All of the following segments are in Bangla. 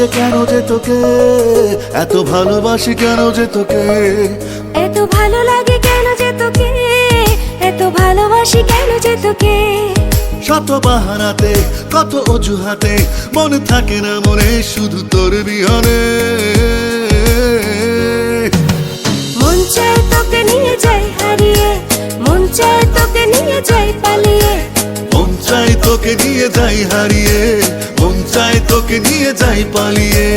লাগে কেন যে তোকে, এত ভালোবাসি কেন যে তোকে, এত ভালো লাগে কেন যে তোকে, এত ভালোবাসি কেন যে তোকে। শত বাহানাতে কত অজুহাতে মনে থাকে না মনে শুধু তোর বিহনে। মন চায় তোকে নিয়ে যাই হারিয়ে, মন চায় তোকে নিয়ে যাই পালিয়ে, মন চাই তোকে নিয়ে যাই হারিয়ে, মন চাই তোকে নিয়ে যাই পালিয়ে।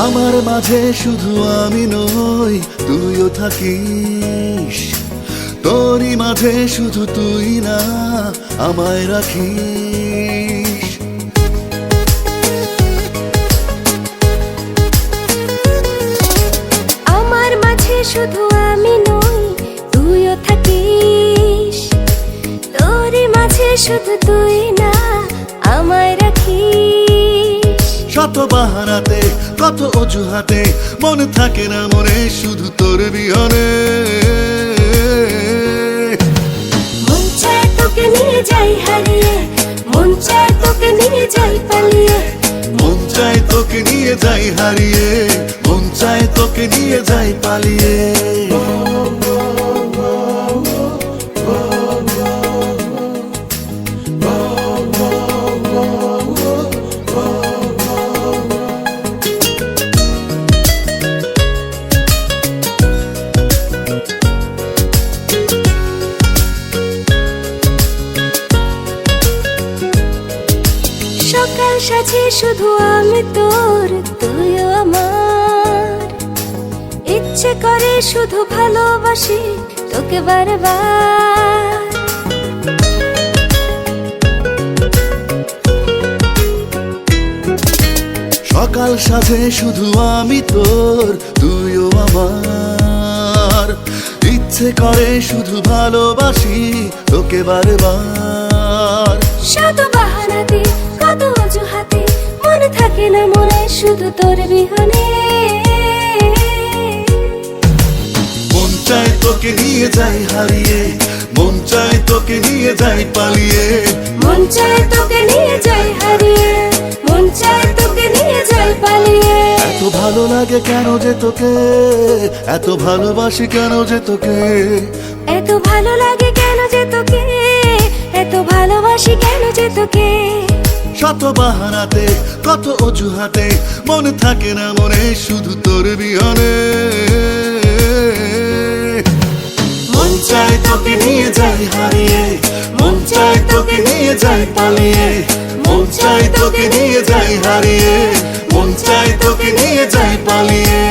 আমার মাঝে শুধু আমি নই, তুইও থাকিস, তোরই মাঝে শুধু তুই না আমায় রাখিস। আমার মাঝে শুধু আমি নই, তুইও থাকিস, তোরই মাঝে শুধু তুই না আমায় রাখিস। শত বাহানাতে কত অজুহাতে মনে থাকে না মনে শুধু তোর বিহনে। মন চায় তোকে নিয়ে যাই হারিয়ে, মন চায় তোকে নিয়ে যাই পালিয়ে, মন চায় তোকে নিয়ে যাই হারিয়ে, মন চায় তোকে নিয়ে যাই পালিয়ে। সকাল সাজে শুধু আমি তোর, তুইও আমার, ইচ্ছে করে শুধু ভালোবাসি তোকে বারবার। সকাল সাজে শুধু আমি তোর, তুইও আমার, ইচ্ছে করে শুধু ভালোবাসি তোকে বারবার। শত বাহানাতে কত অজুহাতে মনে থাকে না মনে শুধু তোর বিহনে। মন চায় তোকে নিয়ে যাই হারিয়ে, মন চায় তোকে নিয়ে যাই পালিয়ে, মন চায় তোকে নিয়ে যাই হারিয়ে, মন চায় তোকে নিয়ে যাই পালিয়ে। এত ভালো লাগে কেন যে তোকে, এত ভালোবাসি কেন যে তোকে, এত ভালো লাগে কেন যে তোকে, এত ভালোবাসি কেন যে তোকে। শত বাহানাতে কত অজুহাতে মনে থাকে না মনে শুধু তোর বিহনে। মন চায় তোকে নিয়ে যাই হারিয়ে, মন চায় তোকে নিয়ে যাই পালিয়ে, মন চায় তোকে নিয়ে যাই হারিয়ে, মন চায় তোকে নিয়ে যাই পালিয়ে।